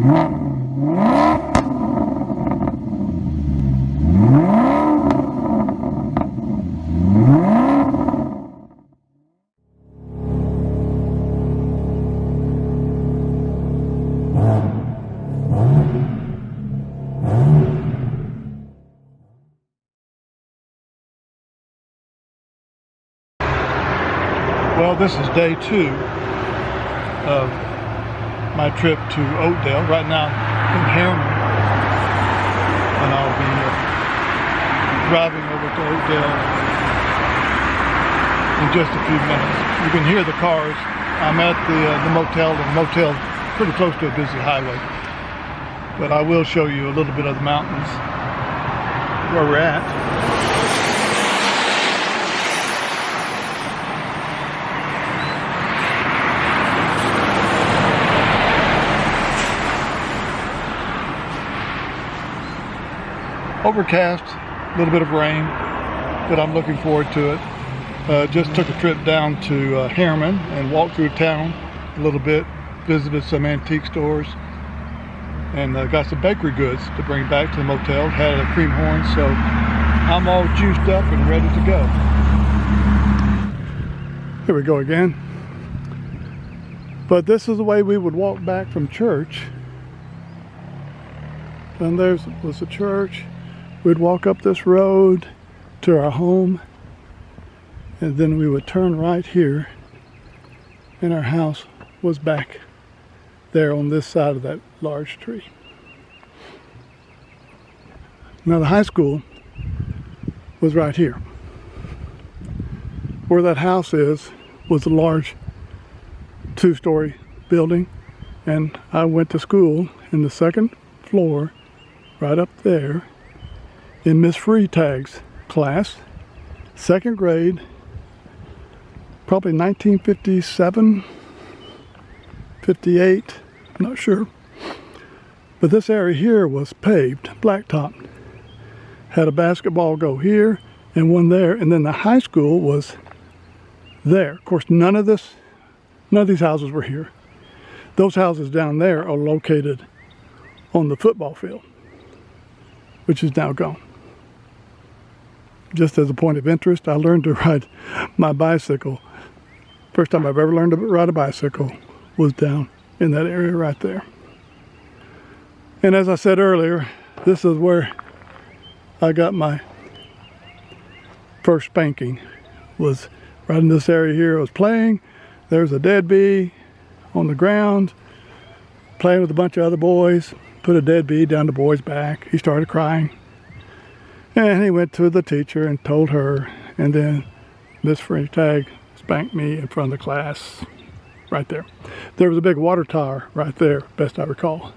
Well, this is day 2 of my trip to Oakdale. Right now I'm in Harriman, and I'll be driving over to Oakdale in just a few minutes. You can hear the cars. I'm at the motel, and the motel's pretty close to a busy highway. But I will show you a little bit of the mountains where we're at. Overcast, a little bit of rain, but I'm looking forward to it. Just took a trip down to Harriman and walked through town a little bit, visited some antique stores, and got some bakery goods to bring back to the motel. Had a cream horn, so I'm all juiced up and ready to go. Here we go again. But this is the way we would walk back from church. And there was the church. We'd walk up this road to our home, and then we would turn right here, and our house was back there on this side of that large tree. Now the high school was right here. Where that house is was a large 2-story building, and I went to school in the 2nd floor right up there in Miss Freetag's class, 2nd grade, probably 1957, 58, I'm not sure. But this area here was paved, blacktop. Had a basketball goal here and one there, and then the high school was there. Of course, none of these houses were here. Those houses down there are located on the football field, which is now gone. Just as a point of interest, I learned to ride my bicycle. First time I've ever learned to ride a bicycle was down in that area right there. And as I said earlier, this is where I got my first spanking. Was right in this area here. I was playing. There's a dead bee on the ground, playing with a bunch of other boys. Put a dead bee down the boy's back. He started crying. And he went to the teacher and told her, and then Miss Freetag spanked me in front of the class right there. There was a big water tower right there, best I recall.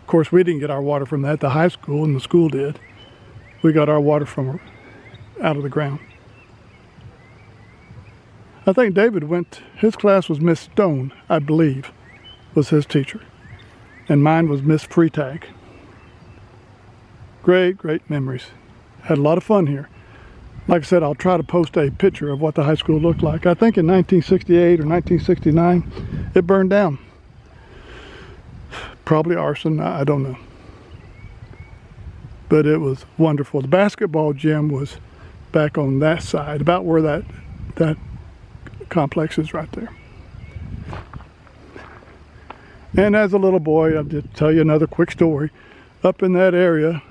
Of course, we didn't get our water from that. The high school and the school did. We got our water from out of the ground. I think David his class was Miss Stone, I believe, was his teacher. And mine was Miss Freetag. Great, great memories. Had a lot of fun here. Like I said, I'll try to post a picture of what the high school looked like. I think in 1968 or 1969, it burned down. Probably arson, I don't know. But it was wonderful. The basketball gym was back on that side, about where that complex is right there. And as a little boy, I'll just tell you another quick story. Up in that area,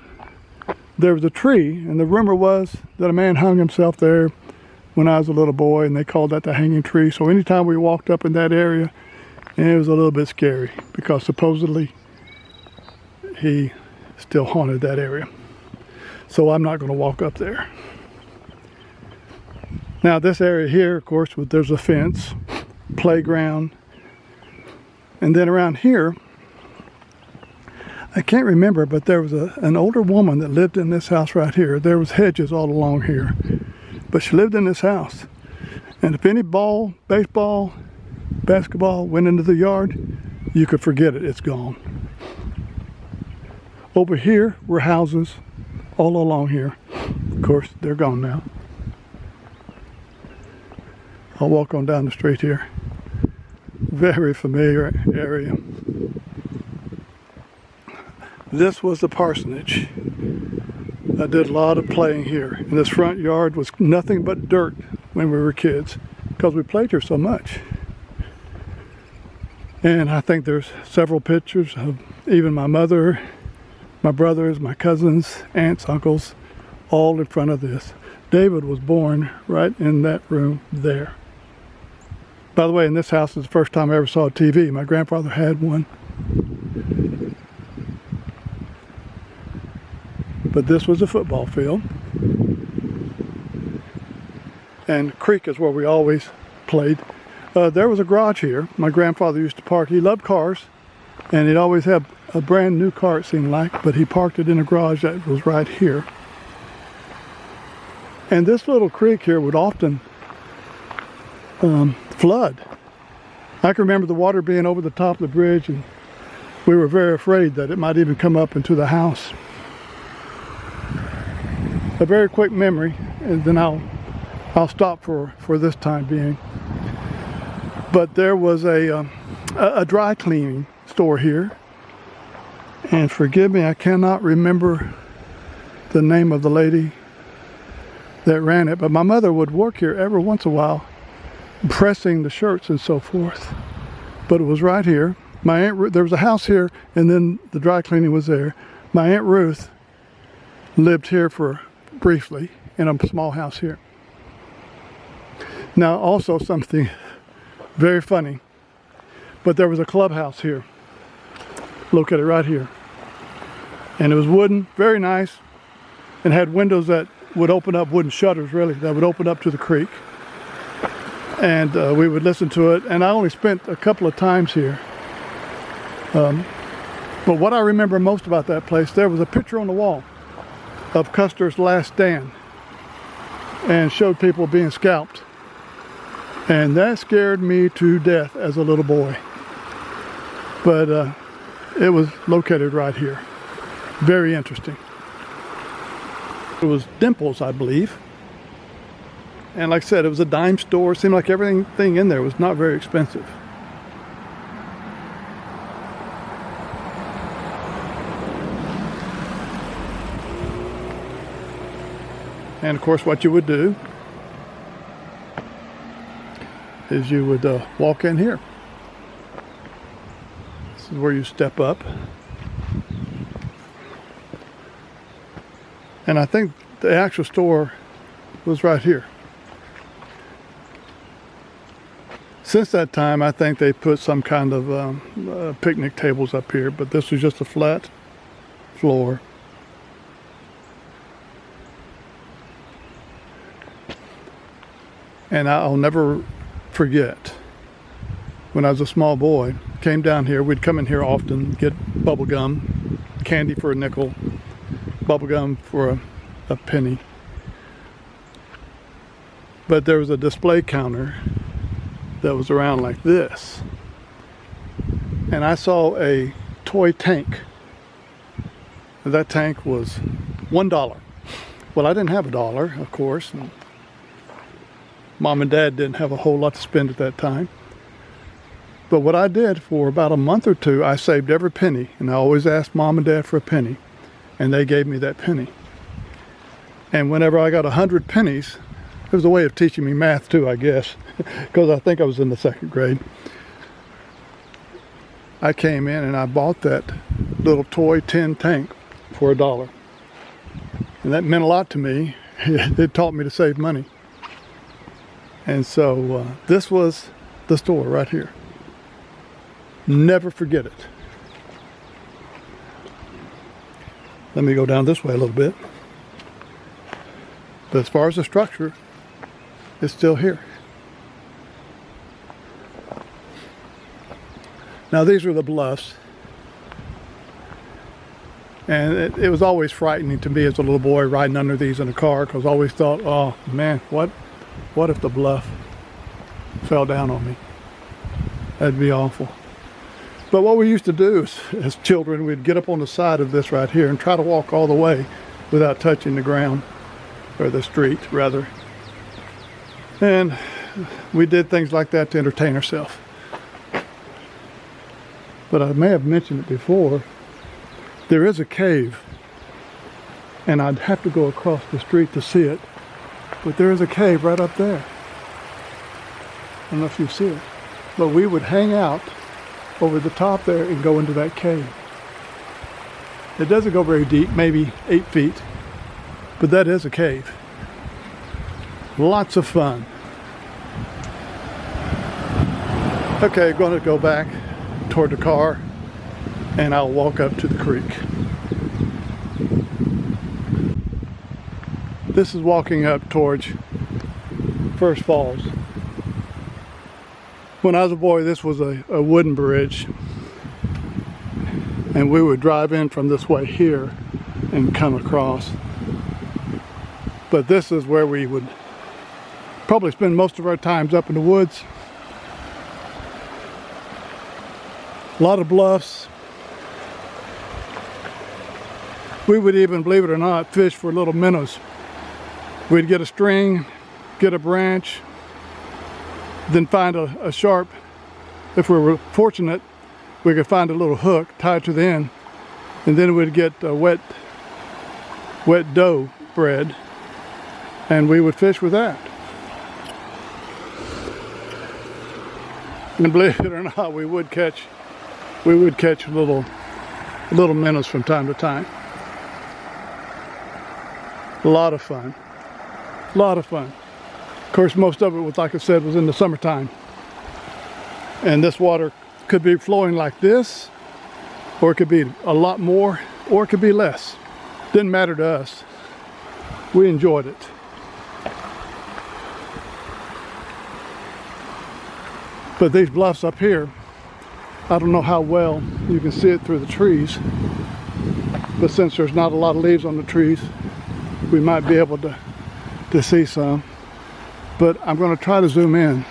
there was a tree, and the rumor was that a man hung himself there when I was a little boy, and they called that the hanging tree. So anytime we walked up in that area, and it was a little bit scary because supposedly he still haunted that area. So I'm not going to walk up there. Now this area here, of course, there's a fence, playground, and then around here, I can't remember, but there was an older woman that lived in this house right here. There was hedges all along here, but she lived in this house. And if any ball, baseball, basketball went into the yard, you could forget it, it's gone. Over here were houses all along here. Of course, they're gone now. I'll walk on down the street here. Very familiar area. This was the parsonage. I did a lot of playing here. And this front yard was nothing but dirt when we were kids because we played here so much. And I think there's several pictures of even my mother, my brothers, my cousins, aunts, uncles, all in front of this. David was born right in that room there. By the way, in this house is the first time I ever saw a TV. My grandfather had one. But this was a football field. And creek is where we always played. There was a garage here. My grandfather used to park. He loved cars. And he'd always have a brand new car, it seemed like. But he parked it in a garage that was right here. And this little creek here would often flood. I can remember the water being over the top of the bridge, and we were very afraid that it might even come up into the house. A very quick memory, and then I'll stop for this time being. But there was a dry cleaning store here, and forgive me, I cannot remember the name of the lady that ran it, but my mother would work here every once in a while pressing the shirts and so forth. But it was right here. My Aunt there was a house here, and then the dry cleaning was there. My Aunt Ruth lived here for briefly in a small house here. Now also something very funny, but there was a clubhouse here located right here, and it was wooden, very nice, and had windows that would open up, wooden shutters really, that would open up to the creek. And we would listen to it, and I only spent a couple of times here. But what I remember most about that place, there was a picture on the wall of Custer's last stand and showed people being scalped. And that scared me to death as a little boy. But it was located right here. Very interesting. It was Dimples, I believe. And like I said, it was a dime store. It seemed like everything in there was not very expensive. And of course, what you would do is you would walk in here. This is where you step up. And I think the actual store was right here. Since that time, I think they put some kind of picnic tables up here, but this was just a flat floor. And I'll never forget, when I was a small boy, came down here, we'd come in here often, get bubble gum, candy for a nickel, bubble gum for a penny. But there was a display counter that was around like this, and I saw a toy tank. That tank was $1. Well, I didn't have $1, of course, and Mom and Dad didn't have a whole lot to spend at that time. But what I did for about a month or two, I saved every penny, and I always asked Mom and Dad for a penny, and they gave me that penny. And whenever I got 100 pennies, it was a way of teaching me math too, I guess, because I think I was in the 2nd grade. I came in and I bought that little toy tin tank for $1. And that meant a lot to me. It taught me to save money. And so this was the store right here. Never forget it. Let me go down this way a little bit. But as far as the structure, it's still here. Now these are the bluffs. And it was always frightening to me as a little boy riding under these in a car, because I always thought, oh man, what if the bluff fell down on me? That'd be awful. But what we used to do is, as children, we'd get up on the side of this right here and try to walk all the way without touching the ground, or the street rather. And we did things like that to entertain ourselves. but I may have mentioned it before. There is a cave, and I'd have to go across the street to see it, but there is a cave right up there. I don't know if you see it, but we would hang out over the top there and go into that cave. It doesn't go very deep, maybe 8 feet, but that is a cave. Lots of fun. Okay, going to go back toward the car and I'll walk up to the creek. This is walking up towards First Falls. When I was a boy, this was a wooden bridge, and we would drive in from this way here and come across. But this is where we would probably spend most of our times, up in the woods. A lot of bluffs. We would even, believe it or not, fish for little minnows. We'd get a string, get a branch, then find a sharp, if we were fortunate, we could find a little hook tied to the end, and then we'd get a wet dough bread, and we would fish with that. And believe it or not, we would catch little minnows from time to time. A lot of fun. A lot of fun. Of course, most of it was, like I said, was in the summertime. And this water could be flowing like this, or it could be a lot more, or it could be less. Didn't matter to us. We enjoyed it. But these bluffs up here, I don't know how well you can see it through the trees, but since there's not a lot of leaves on the trees, we might be able to see some. But I'm going to try to zoom in.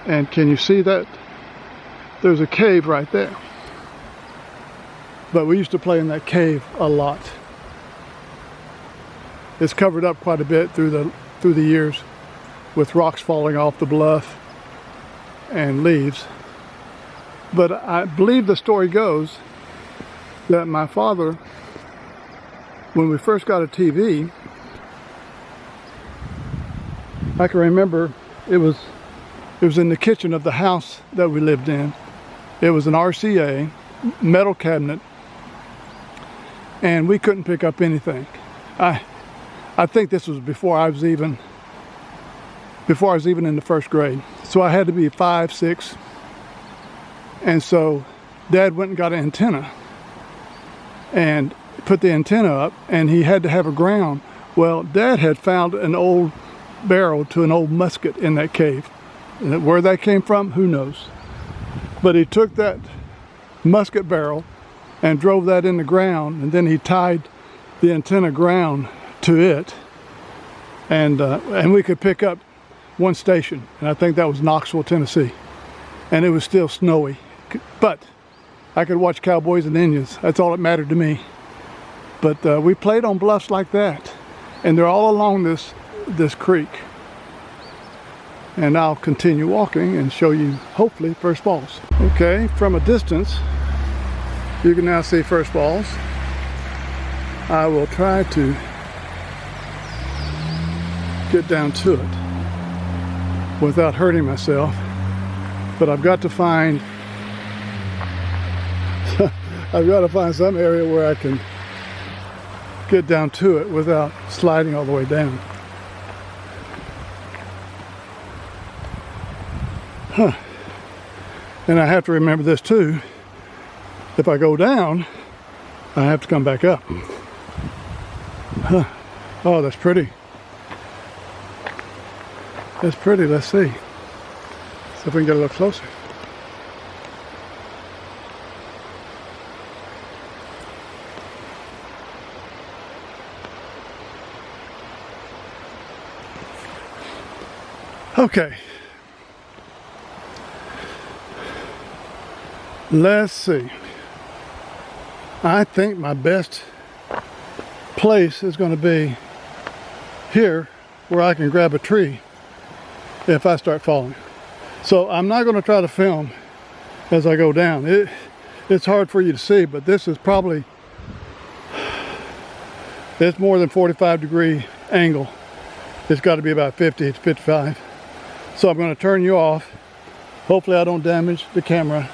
And can you see that? There's a cave right there. But we used to play in that cave a lot. It's covered up quite a bit through the years with rocks falling off the bluff and leaves. But I believe the story goes that my father, when we first got a TV, I can remember it was in the kitchen of the house that we lived in. It was an RCA metal cabinet, and we couldn't pick up anything. I think this was before I was even in the first grade. So I had to be 5, 6, and so Dad went and got an antenna and put the antenna up, and he had to have a ground. Well, Dad had found an old barrel to an old musket in that cave. And where that came from, who knows? But he took that musket barrel and drove that in the ground, and then he tied the antenna ground to it, and we could pick up one station, and I think that was Knoxville, Tennessee, and it was still snowy, but I could watch cowboys and Indians. That's all that mattered to me. But we played on bluffs like that, and they're all along this creek. And I'll continue walking and show you, hopefully, First Falls. Okay, from a distance, you can now see First Falls. I will try to get down to it without hurting myself, but I've got to find some area where I can get down to it without sliding all the way down. And I have to remember this too. If I go down, I have to come back up. Oh, that's pretty. That's pretty. Let's see. See if we can get a little closer. Okay. Let's see. I think my best place is going to be here where I can grab a tree if I start falling. So I'm not going to try to film as I go down. It's hard for you to see, but this is probably, it's more than 45-degree angle. It's got to be about 50 to 55. So I'm going to turn you off. Hopefully I don't damage the camera.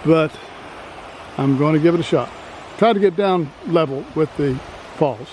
But I'm going to give it a shot. Try to get down level with the falls.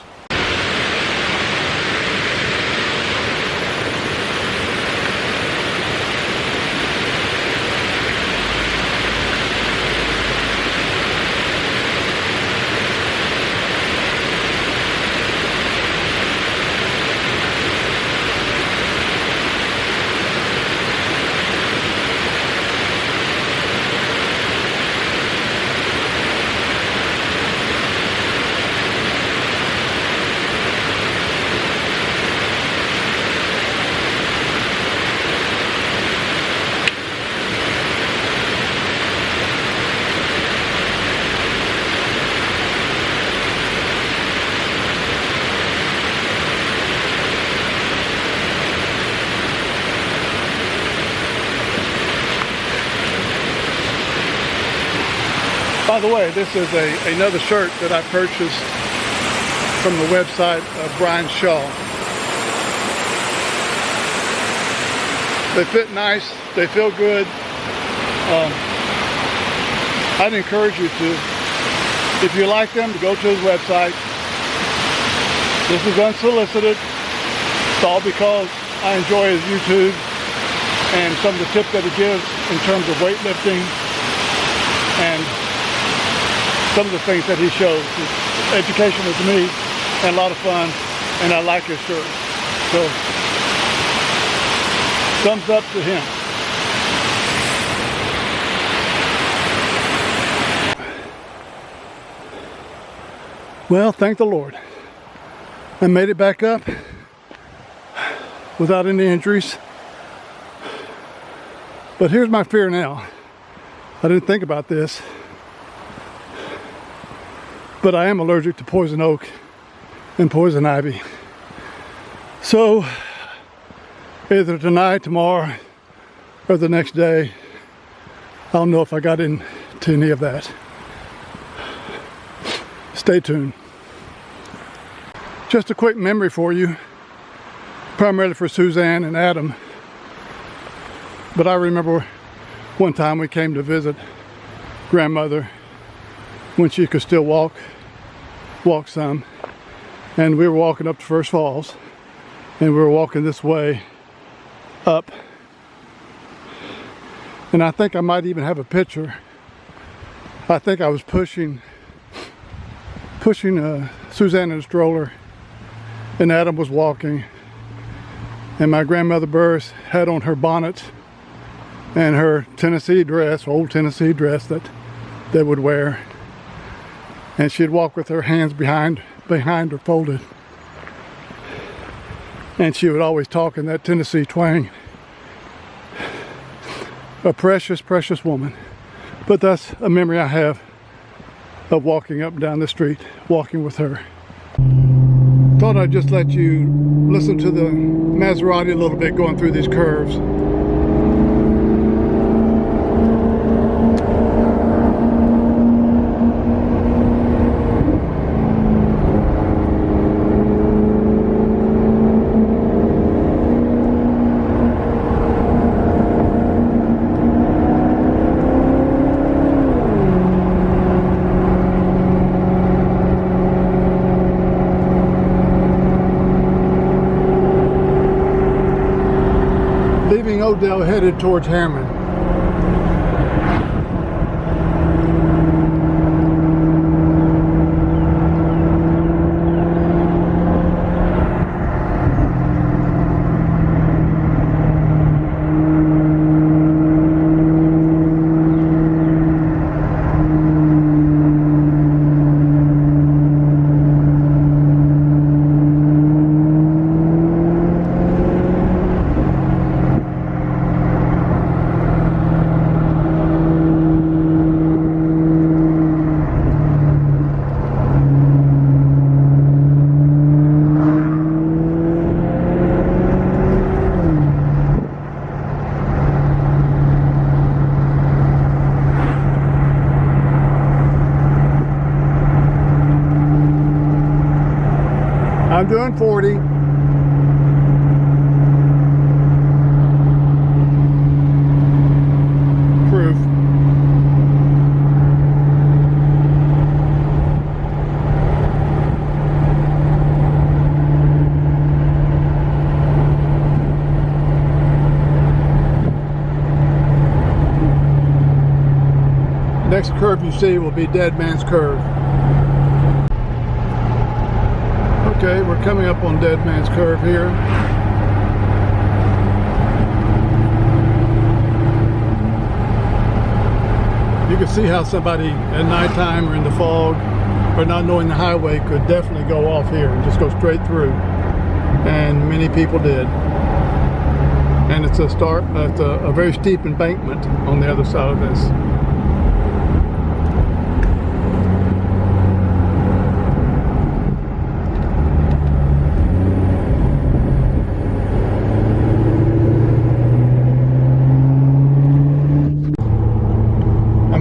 By the way, this is another shirt that I purchased from the website of Brian Shaw. They fit nice, they feel good. I'd encourage you to, if you like them, to go to his website. This is unsolicited. It's all because I enjoy his YouTube and some of the tips that he gives in terms of weightlifting and some of the things that he shows. It's educational to me and a lot of fun, and I like his shirt. So, thumbs up to him. Well, thank the Lord. I made it back up without any injuries. But here's my fear now. I didn't think about this, but I am allergic to poison oak and poison ivy. So either tonight, tomorrow, or the next day, I'll know if I got into any of that. Stay tuned. Just a quick memory for you, primarily for Suzanne and Adam. But I remember one time we came to visit grandmother when she could still walk some, and we were walking up to First Falls, and we were walking this way up, and I think I might even have a picture. I think I was pushing Suzanne in a stroller, and Adam was walking, and my grandmother Burris had on her bonnet and her Tennessee dress, old Tennessee dress that they would wear. And she'd walk with her hands behind her folded. And she would always talk in that Tennessee twang. A precious, precious woman. But that's a memory I have of walking up and down the street, walking with her. Thought I'd just let you listen to the Maserati a little bit going through these curves. Leaving Oakdale, headed towards Harriman. 140. Proof. Next curve you see will be Dead Man's Curve. Okay, we're coming up on Dead Man's Curve here. You can see how somebody at nighttime or in the fog or not knowing the highway could definitely go off here and just go straight through. And many people did. And it's a very steep embankment on the other side of this.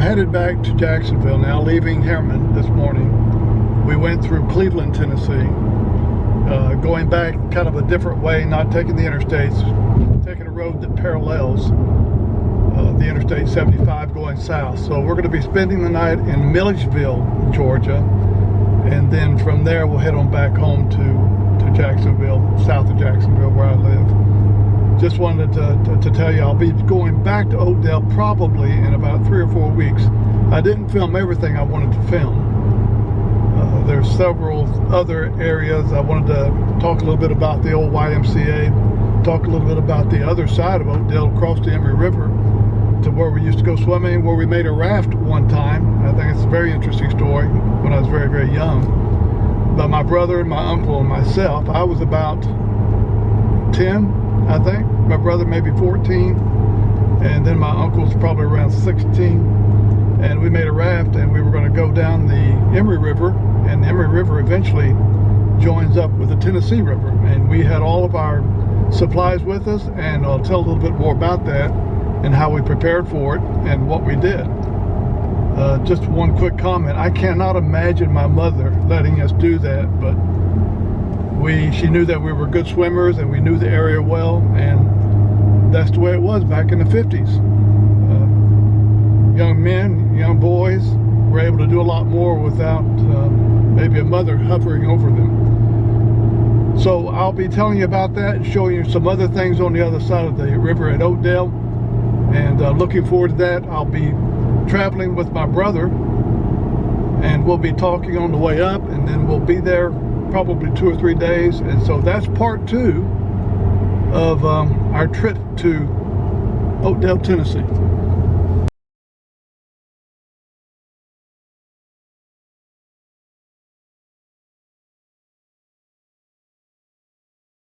Headed back to Jacksonville now, leaving Herman this morning. We went through Cleveland, Tennessee, going back kind of a different way, not taking the interstates, taking a road that parallels the Interstate 75 going south. So we're going to be spending the night in Milledgeville, Georgia, and then from there we'll head on back home to Jacksonville, south of Jacksonville, where I live. Just wanted to tell you I'll be going back to Oakdale probably in about 3 or 4 weeks. I didn't film everything I wanted to film. There's several other areas. I wanted to talk a little bit about the old YMCA, talk a little bit about the other side of Oakdale, across the Emory River to where we used to go swimming, where we made a raft one time. I think it's a very interesting story when I was very, very young. But my brother and my uncle and myself, I was about 10, I think. My brother maybe 14, and then my uncle's probably around 16. And we made a raft, and we were going to go down the Emory River, and the Emory River eventually joins up with the Tennessee River. And we had all of our supplies with us, and I'll tell a little bit more about that and how we prepared for it and what we did. Just one quick comment. I cannot imagine my mother letting us do that, but she knew that we were good swimmers and we knew the area well, and that's the way it was back in the 50s. Young men, young boys were able to do a lot more without maybe a mother hovering over them. So I'll be telling you about that and showing you some other things on the other side of the river at Oakdale, and looking forward to that. I'll be traveling with my brother, and we'll be talking on the way up, and then we'll be there probably 2 or 3 days. And so that's part 2 of our trip to Oakdale, Tennessee.